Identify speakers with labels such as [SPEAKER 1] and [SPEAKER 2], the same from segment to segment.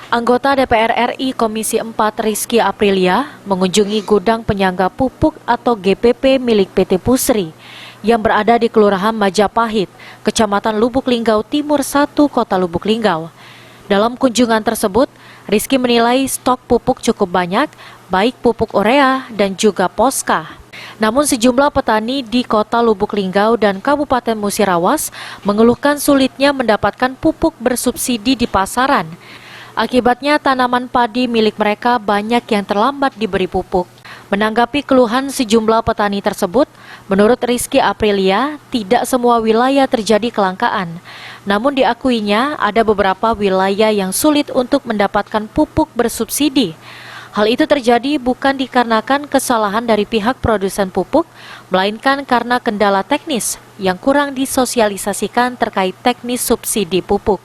[SPEAKER 1] Anggota DPR RI Komisi 4 Rizky Aprilia mengunjungi gudang penyangga pupuk atau GPP milik PT Pusri yang berada di Kelurahan Majapahit, Kecamatan Lubuk Linggau Timur 1, Kota Lubuk Linggau. Dalam kunjungan tersebut, Rizky menilai stok pupuk cukup banyak, baik pupuk urea dan juga Poska. Namun sejumlah petani di Kota Lubuk Linggau dan Kabupaten Musirawas mengeluhkan sulitnya mendapatkan pupuk bersubsidi di pasaran. Akibatnya tanaman padi milik mereka banyak yang terlambat diberi pupuk. Menanggapi keluhan sejumlah petani tersebut, menurut Rizky Aprilia, tidak semua wilayah terjadi kelangkaan. Namun diakuinya ada beberapa wilayah yang sulit untuk mendapatkan pupuk bersubsidi. Hal itu terjadi bukan dikarenakan kesalahan dari pihak produsen pupuk, melainkan karena kendala teknis yang kurang disosialisasikan terkait teknis subsidi pupuk.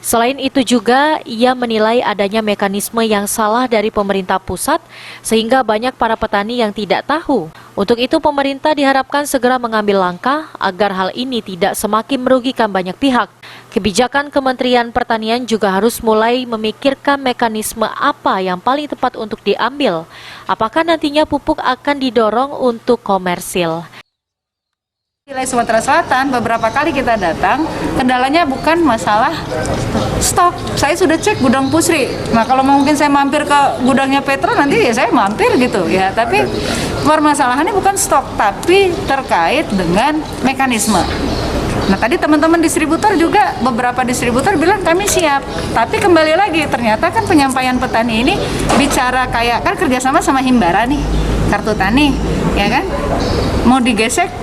[SPEAKER 1] Selain itu juga, ia menilai adanya mekanisme yang salah dari pemerintah pusat sehingga banyak para petani yang tidak tahu. Untuk itu pemerintah diharapkan segera mengambil langkah agar hal ini tidak semakin merugikan banyak pihak. Kebijakan Kementerian Pertanian juga harus mulai memikirkan mekanisme apa yang paling tepat untuk diambil. Apakah nantinya pupuk akan didorong untuk komersil?
[SPEAKER 2] Wilayah Sumatera Selatan, beberapa kali kita datang, kendalanya bukan masalah stok. Saya sudah cek gudang Pusri. Nah, kalau mungkin saya mampir ke gudangnya Petro, nanti ya saya mampir gitu ya. Tapi permasalahannya bukan stok, tapi terkait dengan mekanisme. Nah, tadi teman-teman distributor juga, beberapa distributor bilang kami siap. Tapi kembali lagi, ternyata kan penyampaian petani ini bicara kayak kan kerjasama sama Himbara nih, kartu tani, ya kan? Mau digesek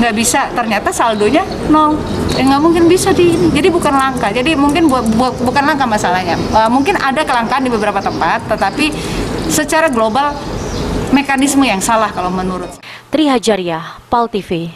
[SPEAKER 2] nggak bisa, ternyata saldonya nol. Nggak mungkin bisa jadi bukan langka. Jadi mungkin bukan langka masalahnya. Mungkin ada kelangkaan di beberapa tempat, tetapi secara global mekanisme yang salah kalau menurut.
[SPEAKER 1] Tri Hajaria, PAL TV.